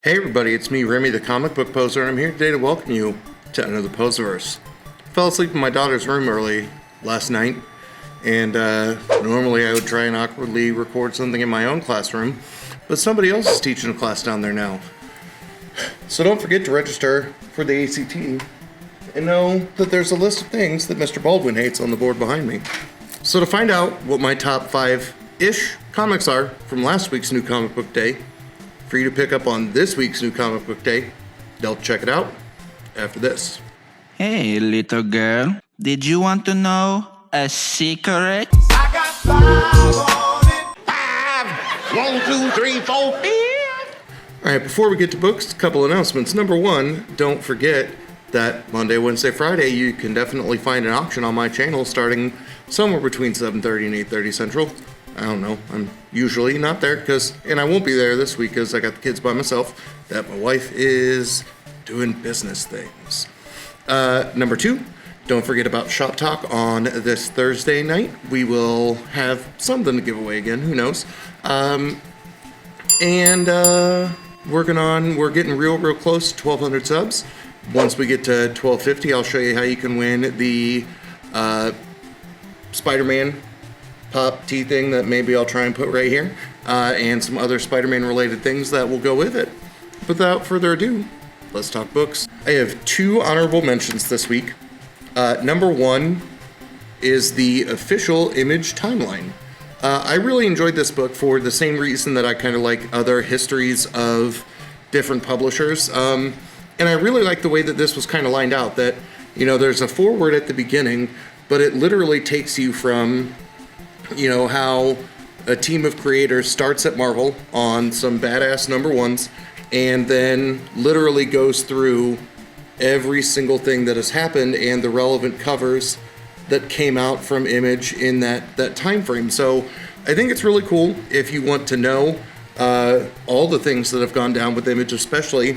Hey everybody, it's me, Remy, the comic book poser, and I'm here today to welcome you to another Poserverse. Fell asleep in my daughter's room early last night, and normally I would try and awkwardly record something in my own classroom, but somebody else is teaching a class down there now. So don't forget to register for the ACT, and know that there's a list of things that Mr. Baldwin hates on the board behind me. So to find out what my top 5-ish comics are from last week's New Comic Book Day, for you to pick up on this week's New Comic Book Day, they'll check it out after this. Hey, little girl, did you want to know a secret? I got 5 on it. 5, 1, 2, 3, 4, 5. All right, before we get to books, a couple announcements. Number one, don't forget that Monday, Wednesday, Friday, you can definitely find an auction on my channel starting somewhere between 7:30 and 8:30 Central. I don't know, I'm usually not there and I won't be there this week because I got the kids by myself, that my wife is doing business things. Number two, don't forget about Shop Talk on this Thursday night. We will have something to give away again, who knows. We're getting real close to 1,200 subs. Once we get to 1,250, I'll show you how you can win the Spider-Man pop tea thing that maybe I'll try and put right here, and some other Spider-Man related things that will go with it. Without further ado, let's talk books. I have 2 honorable mentions this week. Number 1 is the official Image timeline. I really enjoyed this book for the same reason that I kind of like other histories of different publishers. And I really like the way that this was kind of lined out, that, you know, there's a foreword at the beginning, but it literally takes you from, you know, how a team of creators starts at Marvel on some badass number ones and then literally goes through every single thing that has happened and the relevant covers that came out from Image in that time frame. So I think it's really cool if you want to know all the things that have gone down with Image, especially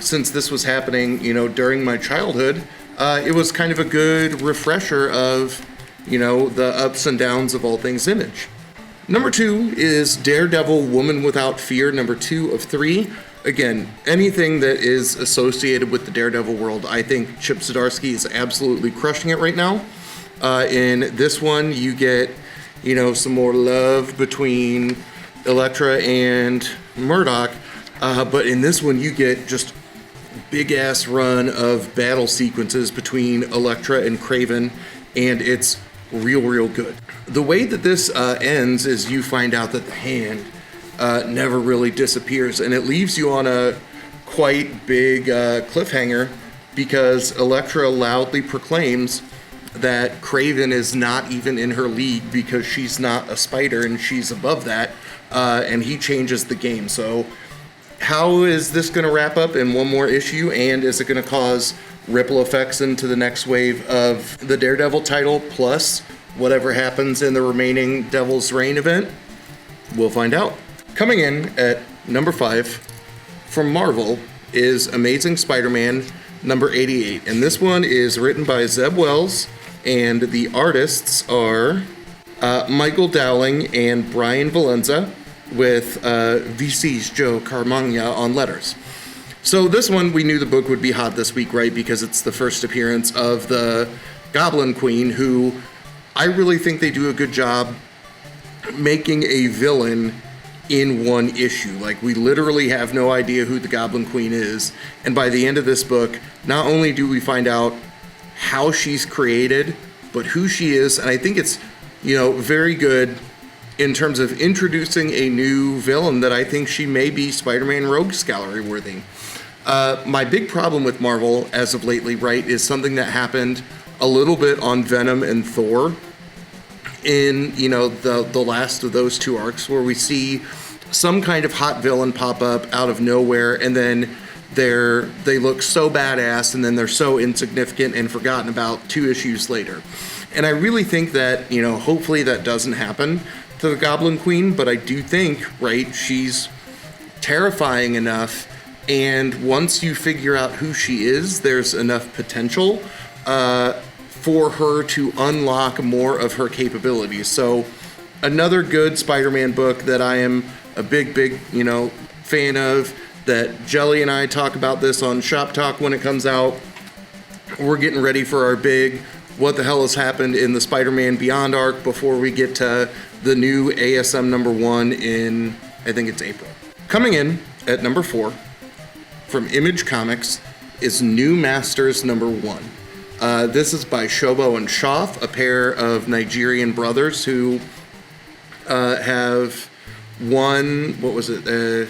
since this was happening, you know, during my childhood. It was kind of a good refresher of, you know, the ups and downs of all things Image. Number 2 is Daredevil Woman Without Fear, number 2 of 3. Again, anything that is associated with the Daredevil world, I think Chip Zdarsky is absolutely crushing it right now. In this one, you get, you know, some more love between Elektra and Murdoch, but in this one, you get just big-ass run of battle sequences between Elektra and Kraven, and it's real good. The way that this ends is you find out that the hand never really disappears, and it leaves you on a quite big cliffhanger because Elektra loudly proclaims that Kraven is not even in her league because she's not a spider and she's above that, and he changes the game. So how is this going to wrap up in one more issue, and is it going to cause ripple effects into the next wave of the Daredevil title, plus whatever happens in the remaining Devil's Reign event? We'll find out. Coming in at number 5 from Marvel is Amazing Spider-Man number 88. And this one is written by Zeb Wells, and the artists are Michael Dowling and Brian Valenza, with VC's Joe Caramagna on letters. So this one, we knew the book would be hot this week, right? Because it's the first appearance of the Goblin Queen, who I really think they do a good job making a villain in one issue. Like, we literally have no idea who the Goblin Queen is. And by the end of this book, not only do we find out how she's created, but who she is. And I think it's, you know, very good in terms of introducing a new villain that I think she may be Spider-Man Rogues Gallery worthy. My big problem with Marvel as of lately, right, is something that happened a little bit on Venom and Thor in, you know, the last of those 2 arcs, where we see some kind of hot villain pop up out of nowhere, and then they look so badass, and then they're so insignificant and forgotten about 2 issues later. And I really think that, you know, hopefully that doesn't happen to the Goblin Queen, but I do think, right, she's terrifying enough, and once you figure out who she is, there's enough potential for her to unlock more of her capabilities. So another good Spider-Man book that I am a big, you know, fan of. that Jelly and I talk about this on Shop Talk when it comes out. We're getting ready for our big what the hell has happened in the Spider-Man Beyond arc before we get to the new ASM number 1 in, I think it's April. Coming in at number 4 from Image Comics is New Masters number 1. This is by Shobo and Shoff, a pair of Nigerian brothers who have won, what was the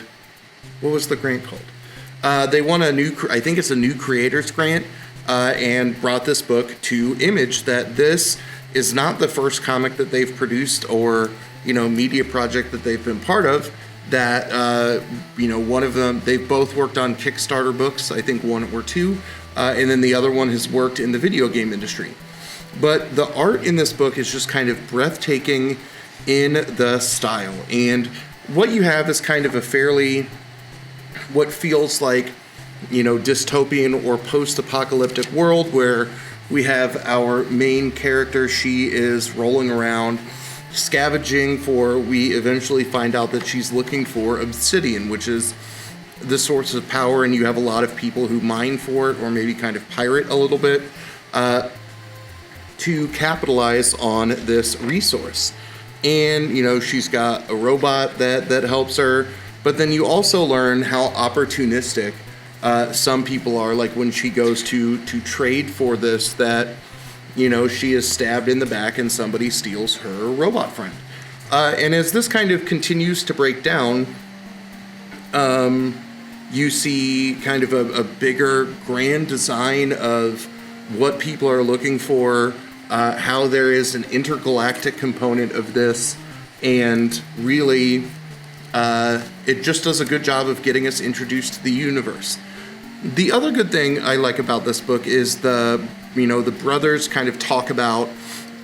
grant called? They won I think it's a new creators grant, and brought this book to Image. That this is not the first comic that they've produced or, media project that they've been part of. That, one of them, they've both worked on Kickstarter books, I think 1 or 2, and then the other one has worked in the video game industry. But the art in this book is just kind of breathtaking in the style. And what you have is kind of a fairly, what feels like, dystopian or post-apocalyptic world where we have our main character. She is rolling around scavenging for, we eventually find out that she's looking for obsidian, which is the source of power, and you have a lot of people who mine for it or maybe kind of pirate a little bit to capitalize on this resource. And, she's got a robot that helps her, but then you also learn how opportunistic some people are, like when she goes to trade for this, that, she is stabbed in the back and somebody steals her robot friend. And as this kind of continues to break down, you see kind of a bigger grand design of what people are looking for, how there is an intergalactic component of this, and really it just does a good job of getting us introduced to the universe. The other good thing I like about this book is the brothers kind of talk about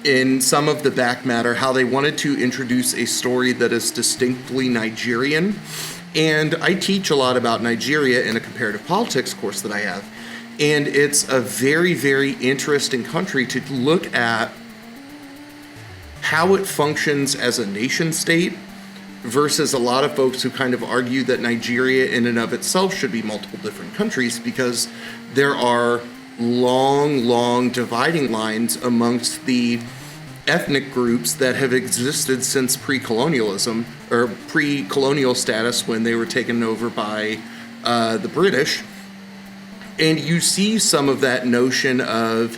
in some of the back matter how they wanted to introduce a story that is distinctly Nigerian. And I teach a lot about Nigeria in a comparative politics course that I have. And it's a very, very interesting country to look at how it functions as a nation state versus a lot of folks who kind of argue that Nigeria in and of itself should be multiple different countries, because there are long dividing lines amongst the ethnic groups that have existed since pre-colonialism, or pre-colonial status when they were taken over by the British. And you see some of that notion of,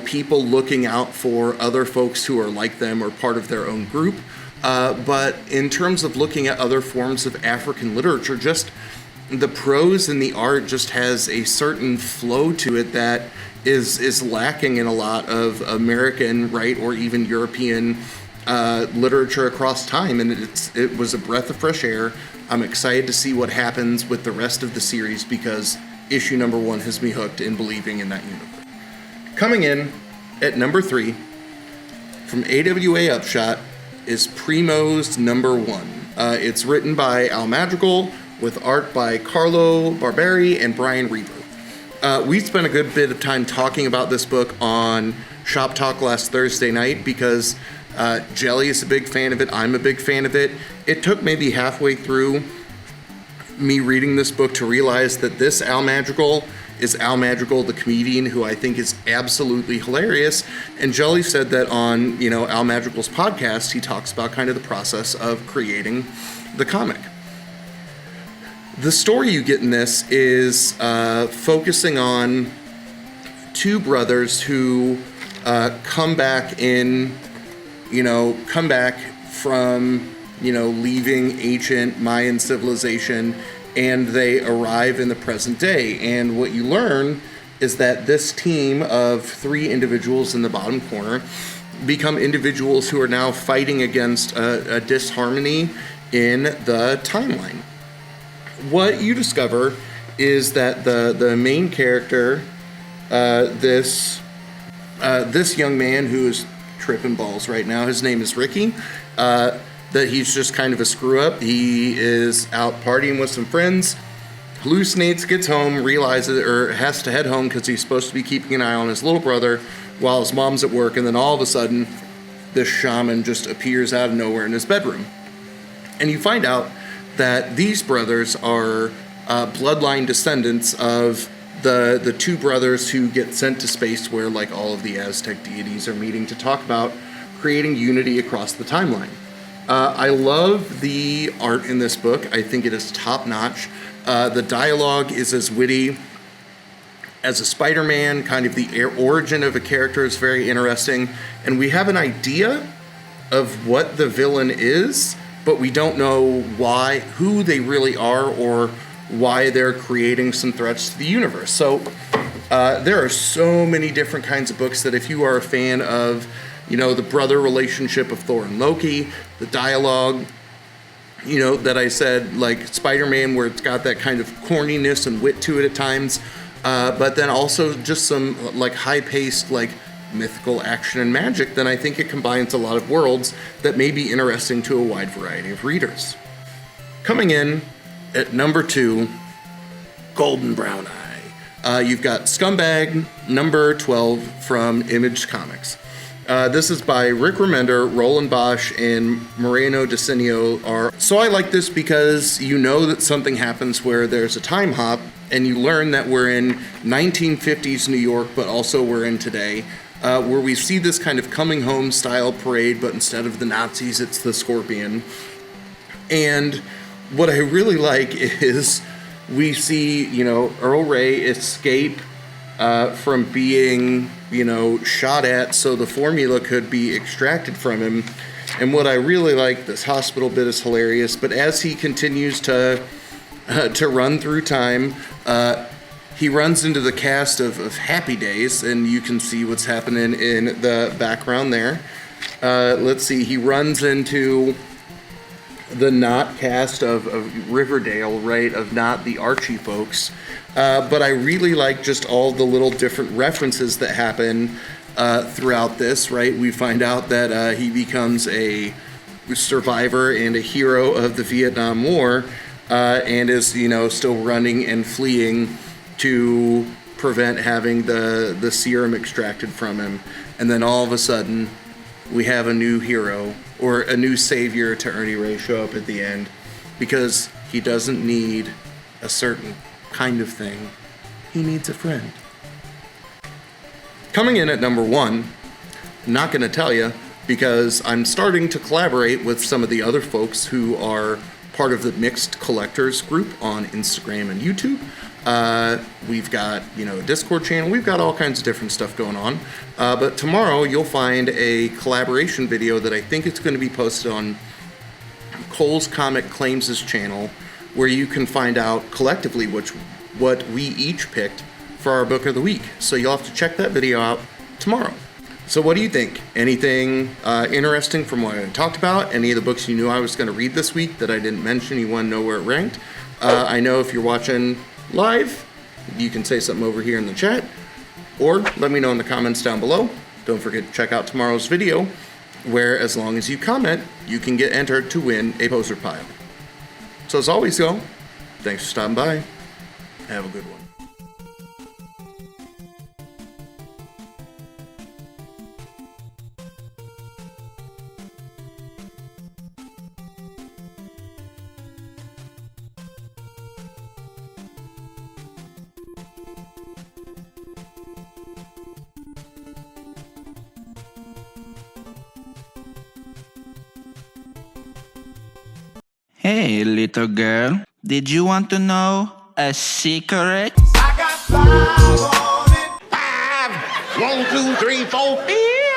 people looking out for other folks who are like them or part of their own group. But in terms of looking at other forms of African literature, just the prose and the art just has a certain flow to it that is lacking in a lot of American, right, or even European literature across time. And it was a breath of fresh air. I'm excited to see what happens with the rest of the series, because issue number 1 has me hooked in believing in that universe. Coming in at number 3 from AWA Upshot is Primo's number 1. It's written by Al Madrigal with art by Carlo Barberi and Brian Reber. We spent a good bit of time talking about this book on Shop Talk last Thursday night because Jelly is a big fan of it. I'm a big fan of it. It took maybe halfway through me reading this book to realize that this Al Madrigal is Al Madrigal, the comedian, who I think is absolutely hilarious. And Jelly said that on, Al Madrigal's podcast, he talks about kind of the process of creating the comic. The story you get in this is focusing on 2 brothers who come back from, leaving ancient Mayan civilization, and they arrive in the present day. And what you learn is that this team of 3 individuals in the bottom corner become individuals who are now fighting against a disharmony in the timeline. What you discover is that the main character, this young man who is tripping balls right now, his name is Ricky, that he's just kind of a screw up. He is out partying with some friends, hallucinates, gets home, realizes or has to head home because he's supposed to be keeping an eye on his little brother while his mom's at work, and then all of a sudden this shaman just appears out of nowhere in his bedroom. And you find out that these brothers are bloodline descendants of the two brothers who get sent to space, where like all of the Aztec deities are meeting to talk about creating unity across the timeline. I love the art in this book. I think it is top-notch. The dialogue is as witty as a Spider-Man. Kind of the origin of a character is very interesting. And we have an idea of what the villain is, but we don't know who they really are, or why they're creating some threats to the universe. So there are so many different kinds of books that if you are a fan of, the brother relationship of Thor and Loki, the dialogue, that I said, like Spider-Man, where it's got that kind of corniness and wit to it at times, but then also just some like high-paced, like mythical action and magic, then I think it combines a lot of worlds that may be interesting to a wide variety of readers. Coming in at number 2, Golden Brown Eye. You've got Scumbag, number 12 from Image Comics. This is by Rick Remender, Roland Bosch, and Moreno Dicinio. So I like this because that something happens where there's a time hop, and you learn that we're in 1950s New York, but also we're in today, where we see this kind of coming home style parade, but instead of the Nazis, it's the Scorpion. And what I really like is we see, Earl Ray escape from being, shot at so the formula could be extracted from him. And what I really like, this hospital bit is hilarious, but as he continues to run through time, he runs into the cast of Happy Days, and you can see what's happening in the background there. Let's see, he runs into the Not cast of Riverdale, right, of Not the Archie folks. But I really like just all the little different references that happen throughout this, right? We find out that he becomes a survivor and a hero of the Vietnam War, and is, still running and fleeing to prevent having the serum extracted from him. And then all of a sudden, we have a new hero, or a new savior to Ernie Ray show up at the end, because he doesn't need a certain kind of thing. He needs a friend. Coming in at number 1, I'm not going to tell you, because I'm starting to collaborate with some of the other folks who are part of the Mixed Collectors group on Instagram and YouTube. We've got, a Discord channel. We've got all kinds of different stuff going on. But tomorrow you'll find a collaboration video that I think it's going to be posted on Cole's Comic Claims' channel, where you can find out collectively what we each picked for our book of the week. So you'll have to check that video out tomorrow. So what do you think? Anything interesting from what I talked about? Any of the books you knew I was going to read this week that I didn't mention, you want to know where it ranked? I know if you're watching live, you can say something over here in the chat, or let me know in the comments down below. Don't forget to check out tomorrow's video, where as long as you comment, you can get entered to win a poster pile. So as always, y'all, thanks for stopping by. Have a good one. Hey, little girl, did you want to know a secret? I got 5 on it. 5. 1, 2, 3, 4, 5.